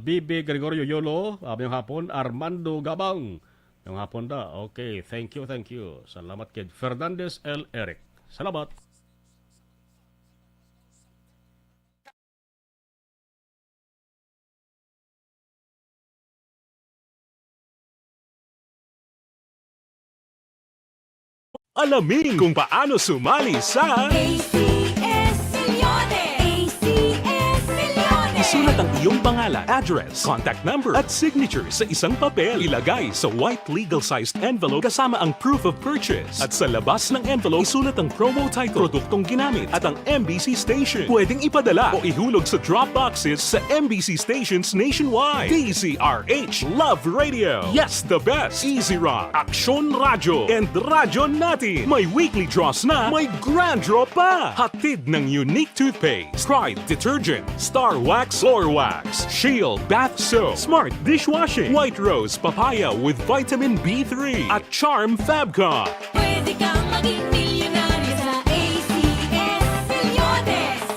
S2: Bibi Gregorio Yolo mayang hapon, Armando Gabang mayang hapon da. Okay, thank you. Salamat kid Fernandez L. Eric. Salamat.
S6: Alamin kung paano sumali sa Isulat ang iyong pangalan, address, contact number at signature sa isang papel. Ilagay sa white legal-sized envelope kasama ang proof of purchase. At sa labas ng envelope, isulat ang promo title, produktong ginamit at ang MBC station. Pwedeng ipadala o ihulog sa drop boxes sa MBC stations nationwide. DZRH Love Radio. Yes, the best. Easy Rock, Aksyon Radyo, and Radyo Natin. May weekly draws na, may grand draw pa. Hatid ng unique toothpaste, Pride Detergent, Star Wax Floor Wax, Shield Bath Soap, Smart Dishwashing, White Rose Papaya with Vitamin B3 at Charm Fabcon.
S7: Pwede kang maging milyonaryo sa ACS Milyones.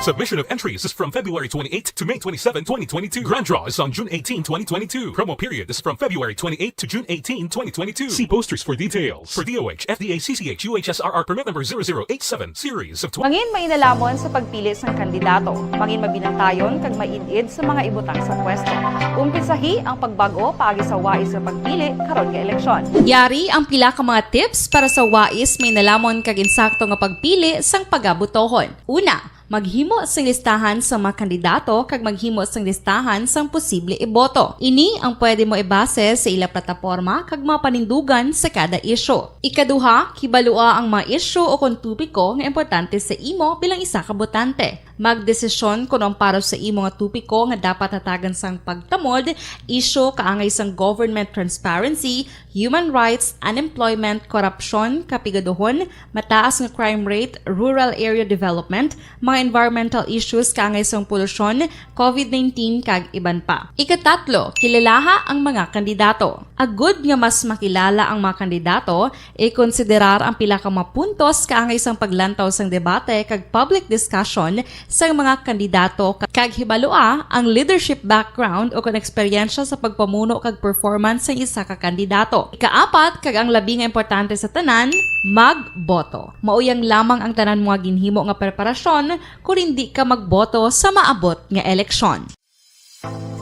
S6: Submission of entries is from February 28 to May 27, 2022. Grand draw is on June 18, 2022. Promo period is from February 28 to June 18, 2022. See posters for details. For DOH, FDA, CCH, UHSRR permit number 0087, series of
S8: Mangin mainalamon sa pagpili sang kandidato, mangin mabinantayon kag mainid sa mga ibutang sa pwesto. Umpisahi ang pagbago paagi sa wais sa pagpili karon nga eleksyon.
S9: Yari ang pila ka mga tips para sa wais may nalamon kag insakto nga pagpili sang pagabutohon. Una, maghimo sang listahan sa mga kandidato kag maghimo sang listahan sang posible iboto. Ini ang pwede mo ibase sa ila plataporma kag mga panindugan sa kada isyu. Ikaduha, kibalua ang mga isyu o kung tupiko nga importante sa imo bilang isa ka botante. Magdesisyon kung ang para sa imo nga tupiko nga dapat hatagan sang pagtamod, isyu kaangay sang government transparency, human rights, unemployment, corruption, kapigaduhon, mataas nga crime rate, rural area development, mga environmental issues kaangay sang polusyon, COVID-19 kag iban pa. Ikatatlo, kilalaha ang mga kandidato. Agud nga mas makilala ang mga kandidato, i-konsiderar ang pila ka mga puntos kaangay sang paglantaw sang debate kag public discussion sa mga kandidato kag hibalua ang leadership background o kung eksperyensya sa pagpamuno kag performance sa isa ka kandidato. Ikaapat, kag ang labi nga importante sa tanan, magboto. Mauyang lamang ang tanan mga ginhimo nga preparasyon kung hindi ka magboto sa maabot nga eleksyon.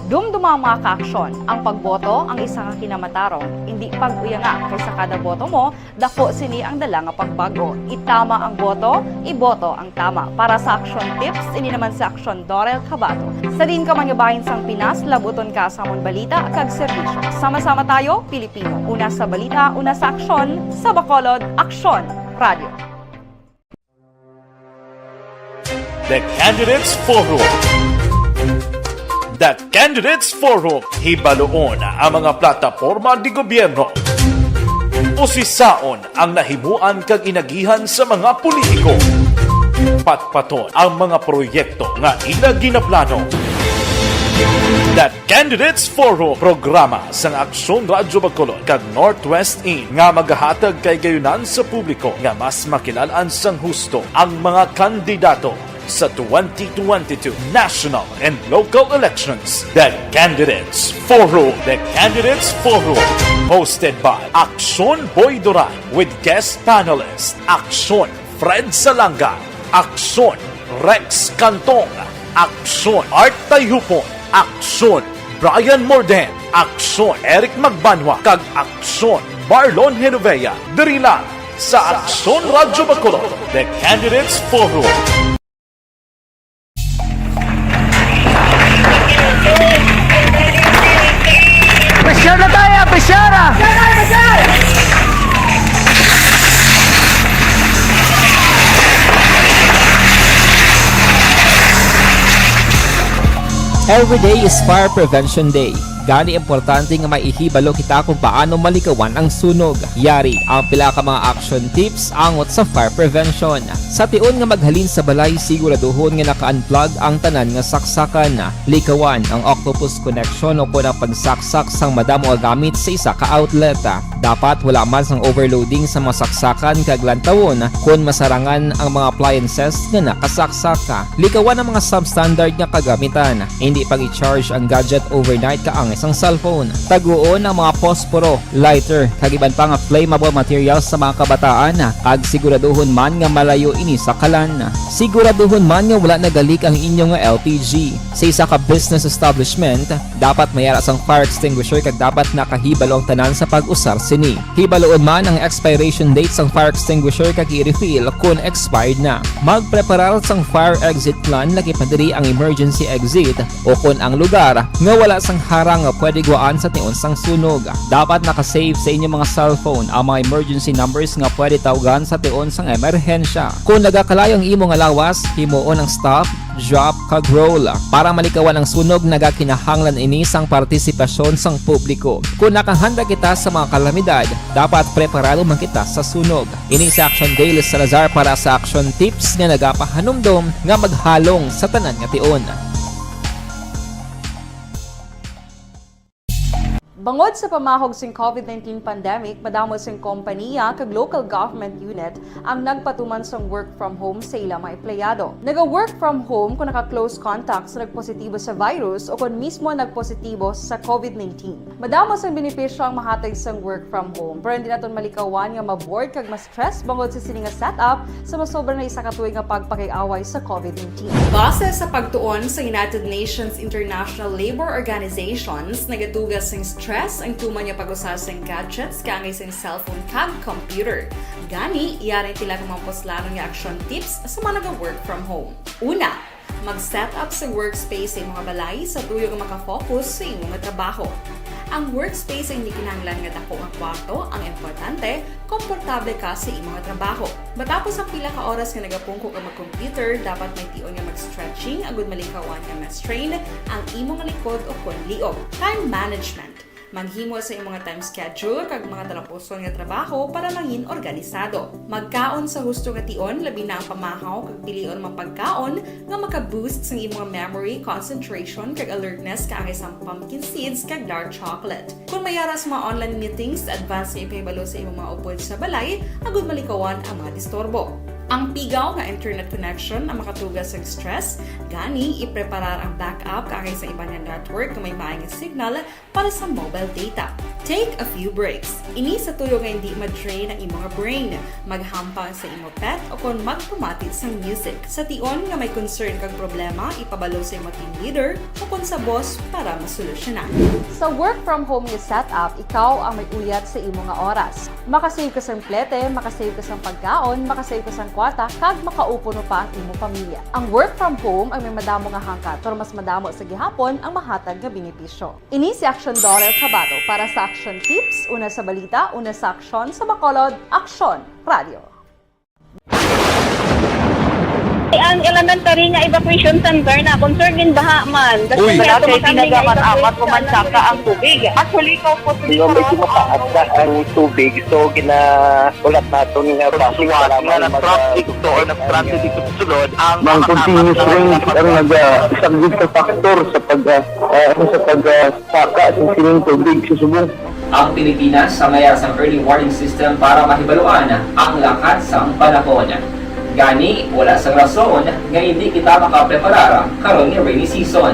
S8: Dumduma mga kaaksyon, ang pagboto ang isa ka kinamatarong, hindi pag-uya nga kaysa kada boto mo, dako sini ang dala nga pagbago. Itama ang boto, iboto ang tama. Para sa action tips, ini naman sa Aksyon Dorel Cabato. Sa din ka manyabahin sang Pinas, labuton ka sa amon balita kag serbisyo. Sama-sama tayo, Pilipino. Una sa balita, una sa aksyon, sa Bacolod, Aksyon Radio.
S10: The Candidates Forum. The Candidates Forum. Hibaloon ang mga plataporma di gobyerno. Usisaon ang nahimuan kag inagihan sa mga politiko. Patpaton ang mga proyekto nga ila ginaplano. The Candidates Forum, programa sang Aksyon Radyo Bacolod kag Northwest In nga magahatag kay gayunan sa publiko nga mas makilalaan sang husto ang mga kandidato sa 2022 national and local elections. The Candidates Forum. The Candidates Forum. Hosted by Aksyon Boy Duran with guest panelists Aksyon Fred Salanga, Aksyon Rex Cantong, Aksyon Art Tayupon, Aksyon Brian Morden, Aksyon Eric Magbanwa, kag Aksyon Marlon Genovea. Diri lang sa Aksyon Radyo Bacolod. The Candidates Forum.
S11: Presyar na tayo! Presyara!
S12: Every day is Fire Prevention Day. Gani importante nga maihibalo kita kung paano malikawan ang sunog. Yari ang pila ka mga action tips angot sa fire prevention. Sa tion nga maghalin sa balay, siguraduhon nga naka-unplug ang tanan nga saksakan. Likawan ang octopus connection o kung ang pagsaksak sang madamo gamit sa isa ka outlet. Dapat wala man sang overloading sa mga saksakan kag lantawon kung masarangan ang mga appliances nga nakasaksaka. Likawan ang mga substandard nga kagamitan. Hindi pang i-charge ang gadget overnight kaang isang cellphone. Taguon ang mga posporo, lighter, kag iban pa nga flammable materials sa mga kabataan kag siguraduhon man nga malayo ini sa kalan. Siguraduhon man nga wala nagalik ang inyong LPG. Sa isa ka business establishment, dapat mayara sang fire extinguisher kag dapat nakahibalo ang tanan sa pag-usar sini. Hibaloon man ang expiration date sang fire extinguisher kag i-refill kung expired na. Magpreparar sang fire exit plan laki padiri ang emergency exit o kung ang lugar nga wala sang harang nga pwede guwaan sa tion sang sunog. Dapat nakasave sa inyong mga cellphone ang mga emergency numbers nga pwede tawagan sa tion sang emerhensya. Kung nagakalayo ang imo nga lawas, himuon ang stop, drop, kag roll. Para malikawan ang sunog, nagakinahanglan ini sang partisipasyon sang publiko. Kung nakahanda kita sa mga kalamidad, dapat preparado man kita sa sunog. Ini sa Action Daily Salazar para sa action tips nga nagapahanumdom nga maghalong sa tanan nga tion.
S8: Bangod sa pamahog sing COVID-19 pandemic, madamo sing kompanya kag local government unit ang nagpatuman sang work from home sa ilang mga empleyado. Naga-work from home kung naka-close contacts na nagpositibo sa virus o kung mismo nagpositibo sa COVID-19. Madamo sang benepisyo ang mahatag sang work from home, pero hindi naton malikawan nga ma-bored kag ma-stress bangod sa sini nga setup sa masobra na isa ka tuig nga pagpakiaway sa COVID-19. Base sa pagtuon sa United Nations International Labor Organizations, nagatugas sing stress ang tuman niya pag-usar sa gadgets kaangay sa cellphone kag computer. Gani, iyarin tila kang mga poslano nga action tips sa mga nag-work from home. Una, mag-set up sa workspace sa imong balay sa tuyo nga makafocus sa imong trabaho. Ang workspace ay hindi kinahanglan nga dako nga kwarto, ang importante, komportable ka sa imong trabaho. Matapos ang pila ka oras nga nagapungko ka mag-computer, dapat may tion nga mag-stretching agud malikawan nga ma-strain ang imong likod o kon liog. Time management. Maghimo sa imong time schedule kag mga talapuson nga trabaho para maging organisado. Magkaon sa husto nga tion, labi na ang pamahaw kag pilion mga pagkaon nga maka-boost sa imong memory, concentration kag alertness kaangay sa pumpkin seeds kag dark chocolate. Kung mayara sa mga online meetings, advance nga ipahibalo sa imong mga upod sa balay, agud malikawan ang mga disturbo. Ang pigaw nga internet connection ang makatugas sa stress, gani ipreparar ang backup kaangay sa ibang network na may maayong signal para sa mobile data. Take a few breaks. Ini sa tuyo nga hindi ma-drain ang imong brain, maghampang sa imong pet o kung magpumati sa music. Sa tion nga may concern kag problema, ipabalo sa imong team leader o kung sa boss para masolusyonan. Sa work from home nga setup, ikaw ang may uyat sa imong nga oras. Makasave ka sa plete, makasave ka sa pagkaon, makasave ka sa kwarta, kag makaupo no pa ang imong pamilya. Ang work from home ay may madamo nga hangkat, pero mas madamo sa gihapon ang mahatag nga benepisyo. Ini si Aksyon Dorel Cabato para sa Action Tips, una sa balita, una sa aksyon sa Bacolod, Aksyon Radio.
S13: Ang elementary nga evacuation center na concern din baha man.
S11: Uy, kasi tinagaman amat kumansaka ang tubig. Actually, ikaw po sa medyo mataas ang tubig. So, ginaulat natin nga pasiwala nga na traffic to or na traffic dito sulod. Ang continuous rain ang nagsagid sa factor sa pagsaka sa sining tubig sa subong.
S12: Ang Pilipinas sa mayar sa early warning system para mahibaluan ang lakat sa panahon. Gani, wala sa rason nga hindi kita makapreparar karon nga rainy season.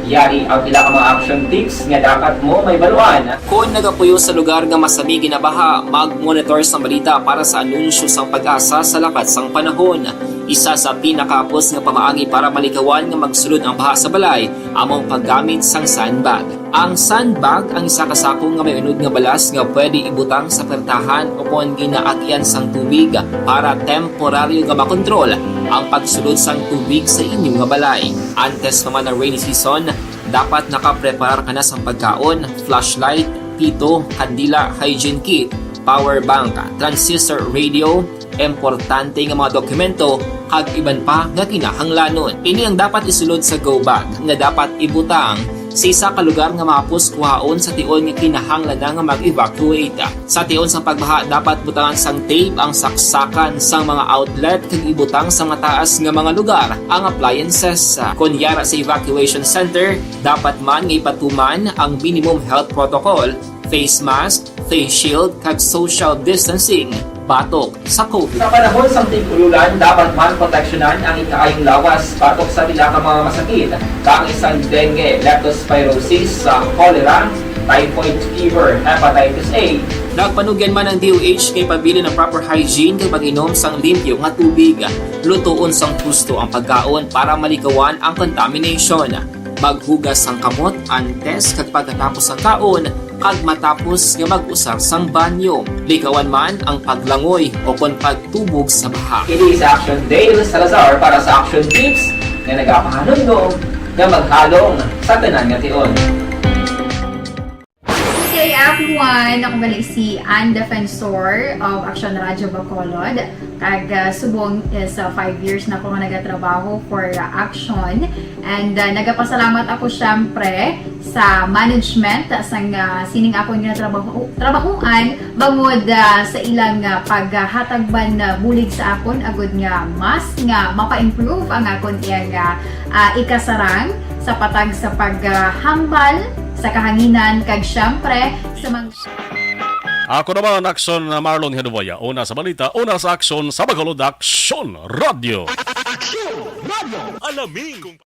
S12: Yari ang pila ka mga action tips nga dapat mo may baluan. Kung nagapuyo sa lugar nga masabi ginabaha, mag-monitor sa balita para sa anunsyo sang pag-asa sa lakat sang panahon. Isa sa pinakapos nga pamaagi para malikawan nga magsulod ang baha sa balay, among paggamit sang sandbag. Ang sandbag ang isa ka sako nga may unod nga balas nga pwede ibutang sa pertahan o kung ginaagyan sang tubig para temporaryo nga makontrol ang pagsulod sang tubig sa inyong nga balay. Antes naman ng rainy season, dapat nakapreparar ka na sa pagkaon, flashlight, pito, kandila, hygiene kit, power bank, transistor radio, importante nga mga dokumento kag iban pa nga kinahanglanon. Ini ang dapat isulod sa go bag nga dapat ibutang sa isa ka lugar nga mapus kuhaon sa tion nga kinahanglan nga mag-evacuate. Sa tion sang pagbaha dapat butangan sang tape ang saksakan sang mga outlet kag ibutang sa mataas nga mga lugar ang appliances. Kunyara sa evacuation center, dapat man nga ipatuman ang minimum health protocol, face mask, face shield kag social distancing batok sa COVID. Sa panahon sa tig-ululan, dapat man proteksyonan ang ikaayong lawas batok sa pila ka mga masakit, kang isang dengue, leptospirosis, cholera, typhoid fever, hepatitis A. Nagpanugyan man ang DOH kay pabili ng proper hygiene kay pag-inom sang limpyo nga tubig. Lutuon sang husto ang pagkaon para malikawan ang contamination. Maghugas sang kamot antes kag pagkatapos ang kaon kag matapos nga mag-usar sang banyo. Likawan man ang paglangoy o kon pagtubog sa baha. Kini sa Aksyon Dale Salazar para sa Action Tips nga nagapahanundong nga maghalong sa tanan nga tion.
S14: Hey everyone! Ako balik si Defensor of Aksyon Radyo Bacolod. Kag subong is 5 years na ako nga nagatrabaho for Aksyon. And nagapasalamat ako syempre sa management sang sining ako nga trabahuan bangod sa ilang paghatagban bulig sa akon agud nga mas nga mapa-improve ang akon iyang ikasarang sa patag sa paghambal sa kahanginan kag syempre sa mga
S2: Ako naman, Aksyon Marlon Genovea. Una sa balita, una sa aksyon sa Bacolod, Aksyon Radio.
S6: Aksyon Radio! Alamin kung